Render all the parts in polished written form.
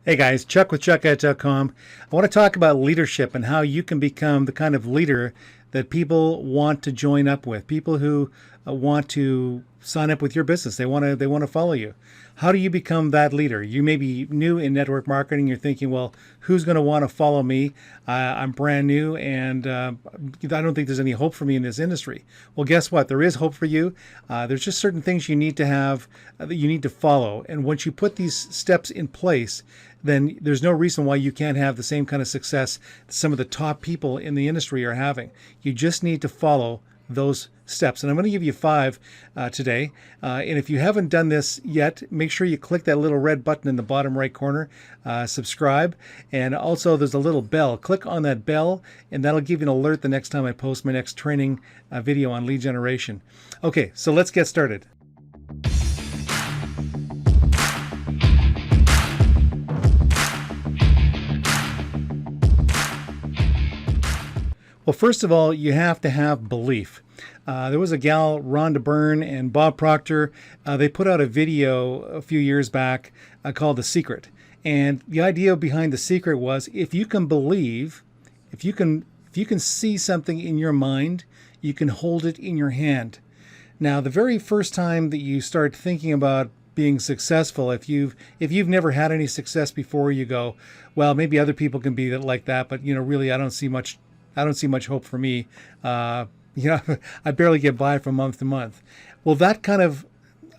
Hey guys, Chuck with ChuckEd.com. I want to talk about leadership and how you can become the kind of leader that people want to join up with. People who want to sign up with your business. They want to follow you. How do you become that leader? You may be new in network marketing. You're thinking, well, who's going to want to follow me? I'm brand new, and I don't think there's any hope for me in this industry. Well, guess what? There is hope for you. There's just certain things you need to have that you need to follow, and once you put these steps in place, then there's no reason why you can't have the same kind of success that some of the top people in the industry are having. You just need to follow those steps. And I'm going to give you 5 today. And if you haven't done this yet, make sure you click that little red button in the bottom right corner, subscribe. And also there's a little bell. Click on that bell and that'll give you an alert the next time I post my next training video on lead generation. Okay, so let's get started. Well, first of all, you have to have belief. There was a gal, Rhonda Byrne and Bob Proctor. They put out a video a few years back called The Secret. And the idea behind The Secret was if you can believe, if you can see something in your mind, you can hold it in your hand. Now, the very first time that you start thinking about being successful, if you've never had any success before, you go, well, maybe other people can be like that, but really, I don't see much hope for me. I barely get by from month to month. Well, that kind of,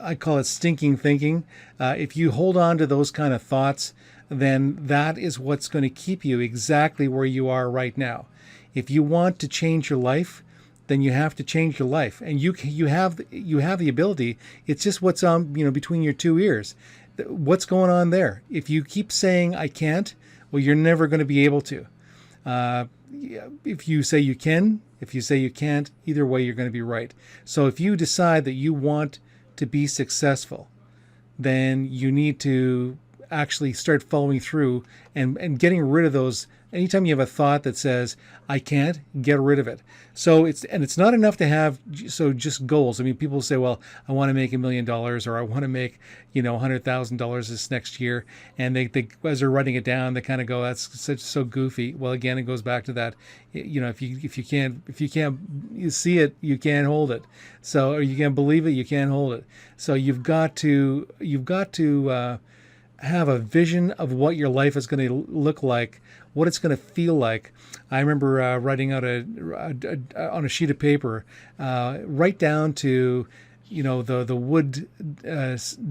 I call it stinking thinking. If you hold on to those kind of thoughts, then that is what's going to keep you exactly where you are right now. If you want to change your life, then you have to change your life, and you have the ability. It's just what's on between your two ears. What's going on there? If you keep saying I can't, well, you're never going to be able to. If you say you can, if you say you can't, either way, you're going to be right. So if you decide that you want to be successful, then you need to actually start following through and getting rid of those. Anytime you have a thought that says, I can't, get rid of it. So it's not enough to have just goals. I mean, people say, well, I want to make $1 million or I want to make, $100,000 this next year. And they as they're writing it down, they kind of go, that's so goofy. Well, again, it goes back to that, if you can't you see it, you can't hold it. So, or you can't believe it, you can't hold it. So you've got to have a vision of what your life is going to look like, what it's going to feel like. I remember writing out on a sheet of paper, right down to the wood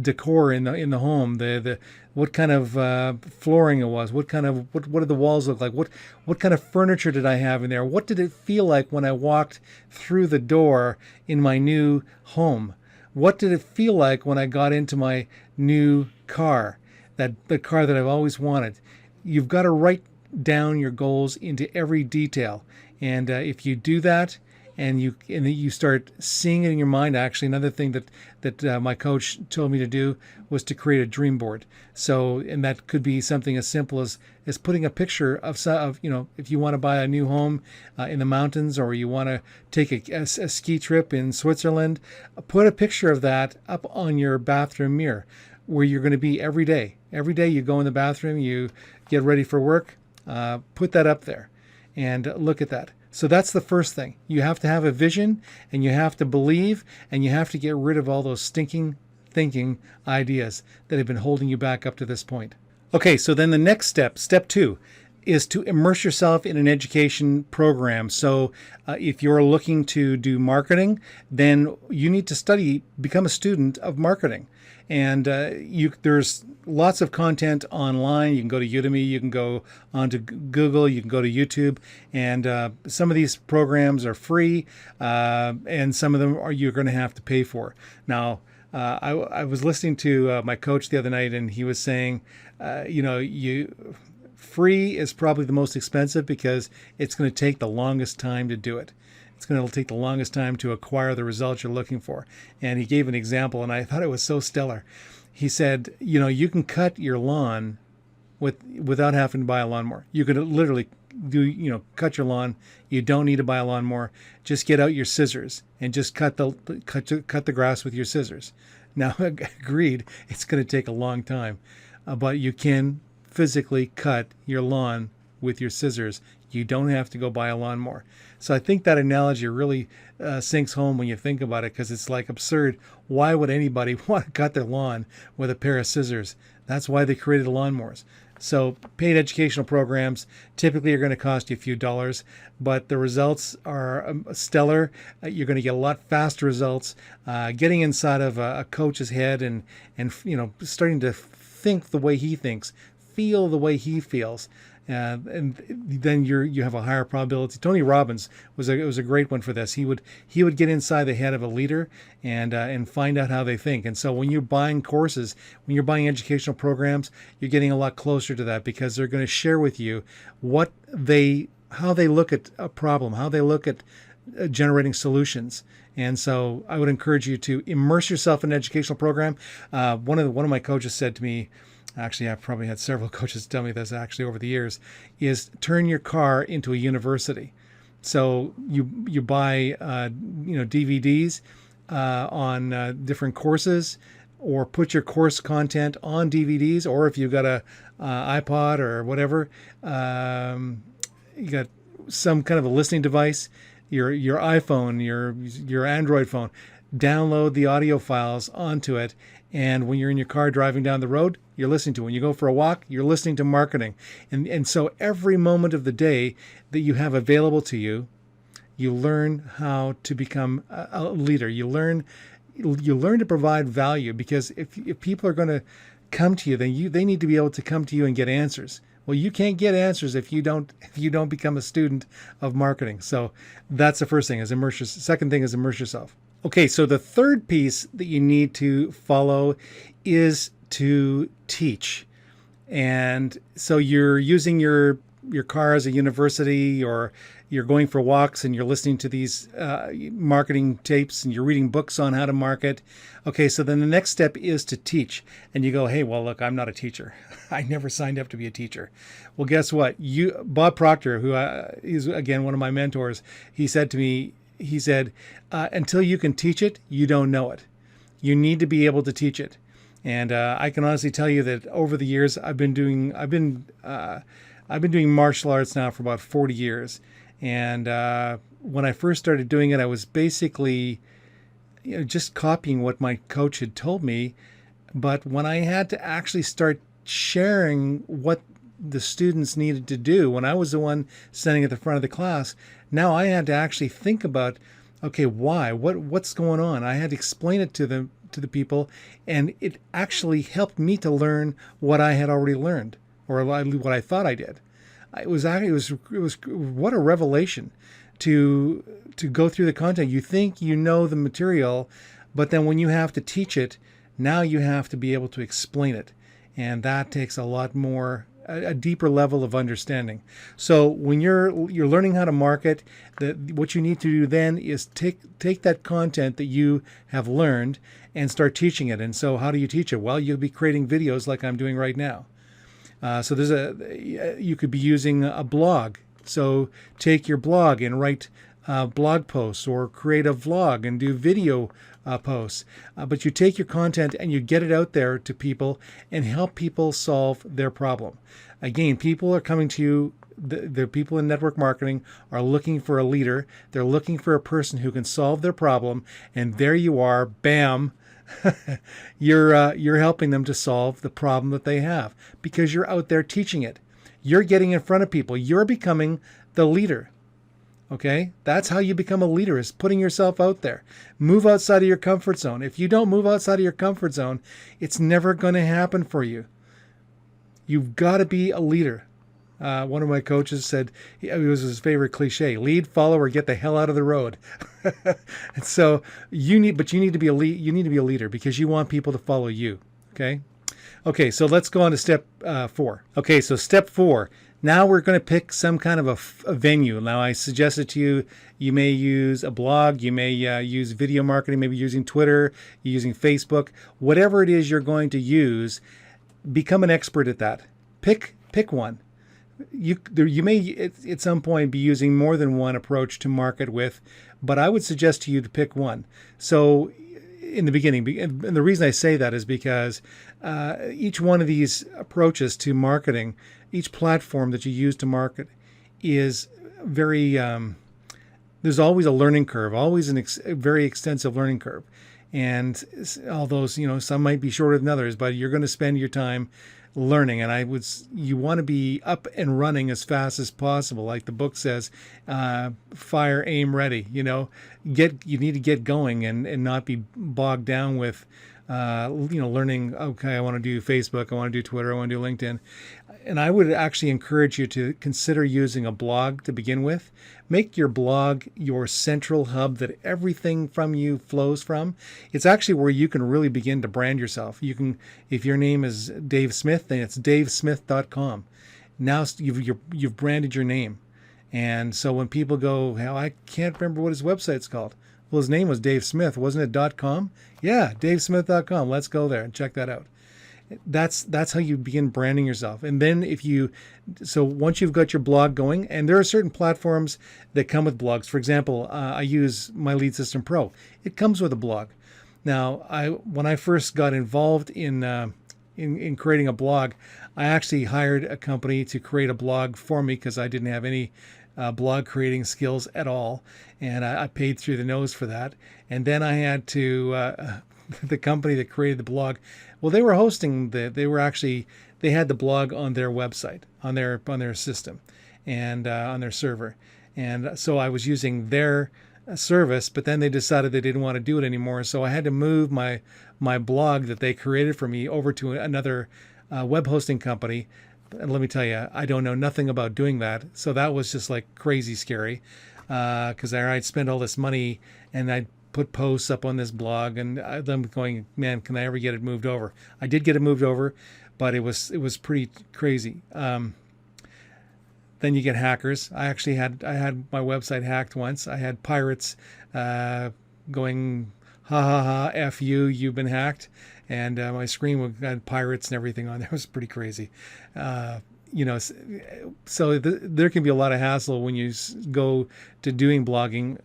decor in the home, the what kind of flooring it was, what did the walls look like, what kind of furniture did I have in there, what did it feel like when I walked through the door in my new home, what did it feel like when I got into my new car, the car that I've always wanted. You've got to write down your goals into every detail, and if you do that, and you start seeing it in your mind. Actually, another thing that my coach told me to do was to create a dream board. So, and that could be something as simple as putting a picture of if you want to buy a new home in the mountains, or you want to take a ski trip in Switzerland, put a picture of that up on your bathroom mirror, where you're going to be every day. Every day you go in the bathroom, you get ready for work, put that up there and look at that. So that's the first thing. You have to have a vision, and you have to believe, and you have to get rid of all those stinking thinking ideas that have been holding you back up to this point. Okay, so then the next step 2, is to immerse yourself in an education program. So if you're looking to do marketing, then you need to become a student of marketing. And there's lots of content online. You can go to Udemy, you can go onto Google, you can go to YouTube, and some of these programs are free, and some of them you're going to have to pay for. Now, I was listening to my coach the other night, and he was saying, free is probably the most expensive because it's going to take the longest time to do it. It's going to take the longest time to acquire the results you're looking for. And he gave an example, and I thought it was so stellar. He said, you can cut your lawn without having to buy a lawnmower. You could literally cut your lawn. You don't need to buy a lawnmower. Just get out your scissors and just cut the grass with your scissors. Now, agreed, it's going to take a long time, but you can physically cut your lawn with your scissors. You don't have to go buy a lawnmower. So I think that analogy really sinks home when you think about it, because it's like absurd. Why would anybody want to cut their lawn with a pair of scissors? That's why they created lawnmowers. So paid educational programs typically are going to cost you a few dollars, but the results are stellar. You're going to get a lot faster results. Getting inside of a coach's head and starting to think the way he thinks, feel the way he feels. And then you have a higher probability. Tony Robbins was a great one for this. He would get inside the head of a leader and find out how they think. And so when you're buying courses, when you're buying educational programs, you're getting a lot closer to that, because they're going to share with you how they look at a problem, how they look at generating solutions. And so I would encourage you to immerse yourself in an educational program. One of my coaches said to me, actually, I've probably had several coaches tell me this actually over the years, is turn your car into a university. So you buy DVDs on different courses, or put your course content on DVDs, or if you've got a iPod or whatever, you got some kind of a listening device, your iPhone, your Android phone, download the audio files onto it. And when you're in your car driving down the road, you're listening to it. When you go for a walk, you're listening to marketing. And so every moment of the day that you have available to you, you learn how to become a leader. You learn to provide value, because if people are going to come to you, then they need to be able to come to you and get answers. Well, you can't get answers if you don't become a student of marketing. So that's the first thing, is immerse yourself. Second thing is immerse yourself. Okay, so the third piece that you need to follow is to teach. And so you're using your car as a university, or you're going for walks and you're listening to these marketing tapes, and you're reading books on how to market. Okay, so then the next step is to teach. And you go, hey, well, look, I'm not a teacher. I never signed up to be a teacher. Well, guess what? Bob Proctor, who is, again, one of my mentors, he said to me, until you can teach it, you don't know it. You need to be able to teach it. And I can honestly tell you that over the years, I've been doing martial arts now for about 40 years. And when I first started doing it, I was basically just copying what my coach had told me. But when I had to actually start sharing what the students needed to do, when I was the one standing at the front of the class, now I had to actually think about, okay, why? What's going on? I had to explain it to the people, and it actually helped me to learn what I had already learned, or what I thought I did. It was what a revelation to go through the content. You think you know the material, but then when you have to teach it, now you have to be able to explain it, and that takes a lot more, a deeper level of understanding. So when you're learning how to market, what you need to do then is take that content that you have learned and start teaching it. And so how do you teach it? Well, you'll be creating videos like I'm doing right now. So you could be using a blog. So take your blog and write blog posts, or create a vlog and do video posts. But you take your content and you get it out there to people and help people solve their problem. Again, people are coming to you. The people in network marketing are looking for a leader. They're looking for a person who can solve their problem. And there you are, bam. You're helping them to solve the problem that they have, because you're out there teaching it. You're getting in front of people. You're becoming the leader. Okay? That's how you become a leader, is putting yourself out there. Move outside of your comfort zone. If you don't move outside of your comfort zone, it's never going to happen for you. You've got to be a leader. One of my coaches said, it was his favorite cliche: lead, follow, or get the hell out of the road. And so you need to be a lead. You need to be a leader, because you want people to follow you. Okay. So let's go on to step 4. Okay. So step 4. Now we're going to pick some kind of a venue. Now I suggested to you, you may use a blog, you may use video marketing, maybe using Twitter, using Facebook, whatever it is you're going to use. Become an expert at that. Pick one. You may at some point be using more than one approach to market with, but I would suggest to you to pick one. So in the beginning. And the reason I say that is because each one of these approaches to marketing, each platform that you use to market is very, there's always a learning curve, always a very extensive learning curve. And although, some might be shorter than others, but you're going to spend your time learning. And you want to be up and running as fast as possible. Like the book says, fire, aim, ready, you need to get going and not be bogged down with, learning, okay, I want to do Facebook, I want to do Twitter, I want to do LinkedIn. And I would actually encourage you to consider using a blog to begin with. Make your blog your central hub that everything from you flows from. It's actually where you can really begin to brand yourself. You can, if your name is Dave Smith, then it's davesmith.com. Now you've branded your name. And so when people go, hell, I can't remember what his website's called. Well, his name was Dave Smith, wasn't it .com? Yeah, davesmith.com. Let's go there and check that out. That's how you begin branding yourself. And then so once you've got your blog going, and there are certain platforms that come with blogs. For example, I use My Lead System Pro. It comes with a blog. Now, when I first got involved in creating a blog, I actually hired a company to create a blog for me because I didn't have any blog creating skills at all, and I paid through the nose for that. And then I had to the company that created the blog. Well, they were hosting they had the blog on their website, on their system, and on their server. And so I was using their service, but then they decided they didn't want to do it anymore. So I had to move my blog that they created for me over to another web hosting company. And let me tell you, I don't know nothing about doing that. So that was just like crazy scary, because I'd spend all this money and I'd put posts up on this blog, and them going, man, can I ever get it moved over? I did get it moved over, but it was pretty crazy. Then you get hackers. I had my website hacked once. I had pirates going, ha ha ha, F you, you've been hacked. And my screen had pirates and everything on there. It was pretty crazy. So there can be a lot of hassle when you go to doing blogging.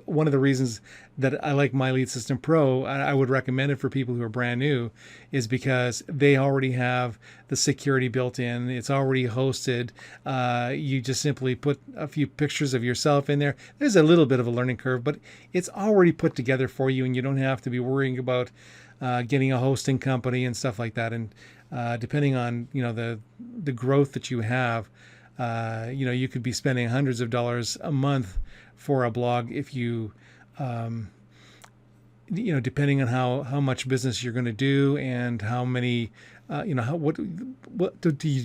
One of the reasons that I like My Lead System Pro, I would recommend it for people who are brand new, is because they already have the security built in. It's already hosted. You just simply put a few pictures of yourself in there. There's a little bit of a learning curve, but it's already put together for you, and you don't have to be worrying about getting a hosting company and stuff like that. And depending on the growth that you have, you could be spending hundreds of dollars a month for a blog if you depending on how much business you're going to do and how many to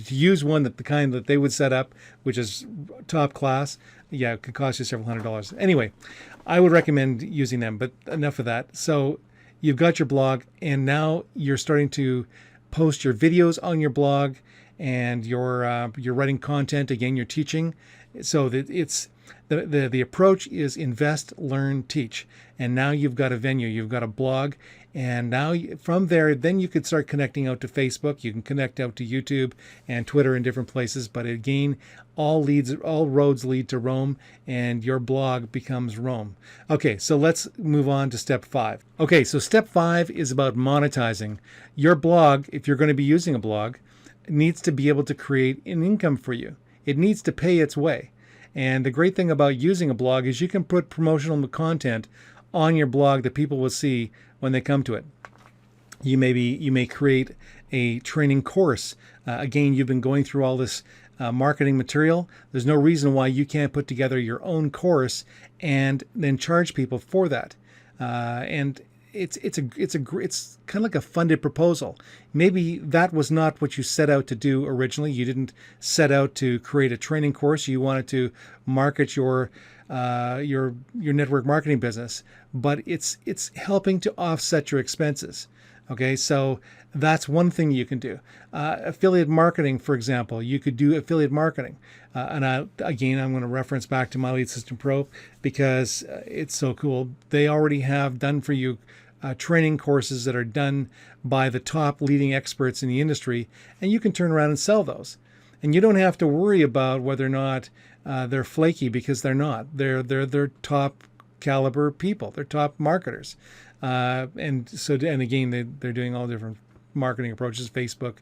use one that the kind that they would set up, which is top class. Yeah, it could cost you several $100s. Anyway, I would recommend using them, but enough of that. So you've got your blog, and now you're starting to post your videos on your blog, and you're writing content. Again, you're teaching. So that it's the approach is invest, learn, teach. And now you've got a venue, you've got a blog, and now from there, then you could start connecting out to Facebook. You can connect out to YouTube and Twitter and different places. But again, all roads lead to Rome, and your blog becomes Rome. Okay, so let's move on to step 5. Okay, so step 5 is about monetizing. Your blog, if you're going to be using a blog, needs to be able to create an income for you. It needs to pay its way. And the great thing about using a blog is you can put promotional content on your blog that people will see when they come to it. You may create a training course. Again, you've been going through all this marketing material. There's no reason why you can't put together your own course and then charge people for that. And it's kind of like a funded proposal. Maybe that was not what you set out to do originally. You didn't set out to create a training course. You wanted to market your network marketing business, but it's helping to offset your expenses. Okay, so that's one thing you can do. Affiliate marketing, for example, you could do affiliate marketing. And I'm going to reference back to My Lead System Pro because it's so cool. They already have done for you training courses that are done by the top leading experts in the industry, and you can turn around and sell those. And you don't have to worry about whether or not they're flaky, because they're not. They're top caliber people. They're top marketers. And again, they're doing all different marketing approaches: Facebook,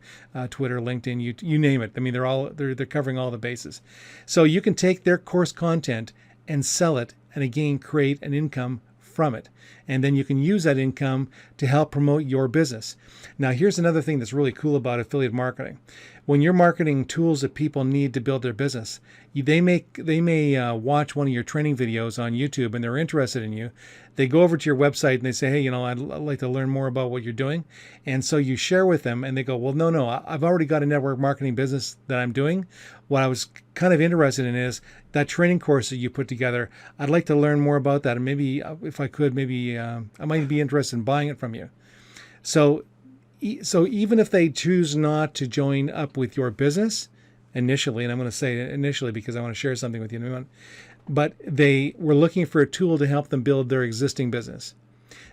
Twitter, LinkedIn, you name it. I mean, they're covering all the bases. So you can take their course content and sell it, and again create an income from it. And then you can use that income to help promote your business. Now, here's another thing that's really cool about affiliate marketing. When you're marketing tools that people need to build their business, they may watch one of your training videos on YouTube and they're interested in you. They go over to your website and they say, hey, I'd like to learn more about what you're doing. And so you share with them and they go, well, no, I've already got a network marketing business that I'm doing. What I was kind of interested in is that training course that you put together. I'd like to learn more about that. And maybe if I could, I might be interested in buying it from you. So even if they choose not to join up with your business initially, and I'm going to say initially because I want to share something with you, but they were looking for a tool to help them build their existing business.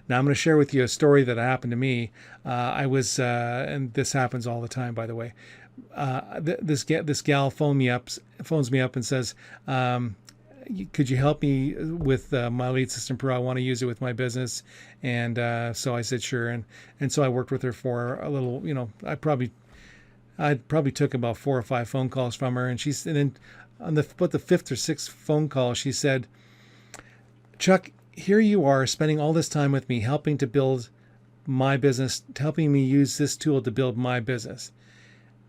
Now I'm going to share with you a story that happened to me. And this happens all the time, by the way. This gal phones me up and says, could you help me with my Lead System Pro? I want to use it with my business. And so I said, sure. And so I worked with her for a little, I probably took about 4 or 5 phone calls from her. And then on the fifth or sixth phone call, she said, Chuck, here you are spending all this time with me, helping to build my business, helping me use this tool to build my business.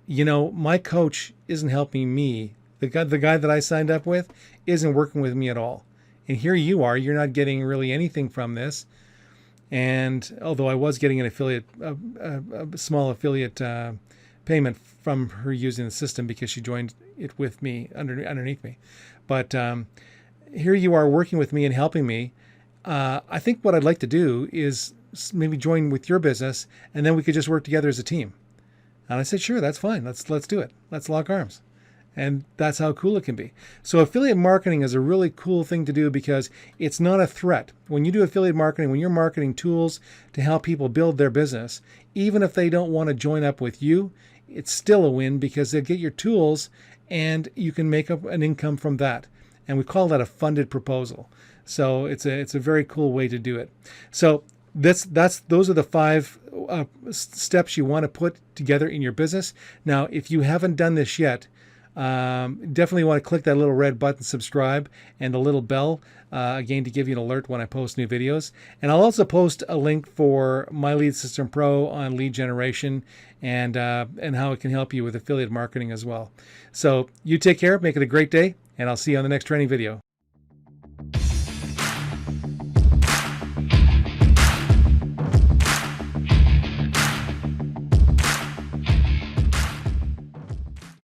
My coach isn't helping me. The guy that I signed up with isn't working with me at all. And here you are, you're not getting really anything from this. And although I was getting an affiliate, a small affiliate payment from her using the system because she joined it with me underneath me. But here you are working with me and helping me. I think what I'd like to do is maybe join with your business, and then we could just work together as a team. And I said, sure, that's fine. Let's do it. Let's lock arms. And that's how cool it can be. So affiliate marketing is a really cool thing to do because it's not a threat. When you do affiliate marketing, when you're marketing tools to help people build their business, even if they don't want to join up with you, it's still a win because they get your tools and you can make up an income from that. And we call that a funded proposal. So it's a very cool way to do it. So those are the 5 steps you want to put together in your business. Now, if you haven't done this yet, definitely want to click that little red button, subscribe, and the little bell, again, to give you an alert when I post new videos. And I'll also post a link for my Lead System Pro on lead generation and how it can help you with affiliate marketing as well. So you take care, make it a great day, and I'll see you on the next training video.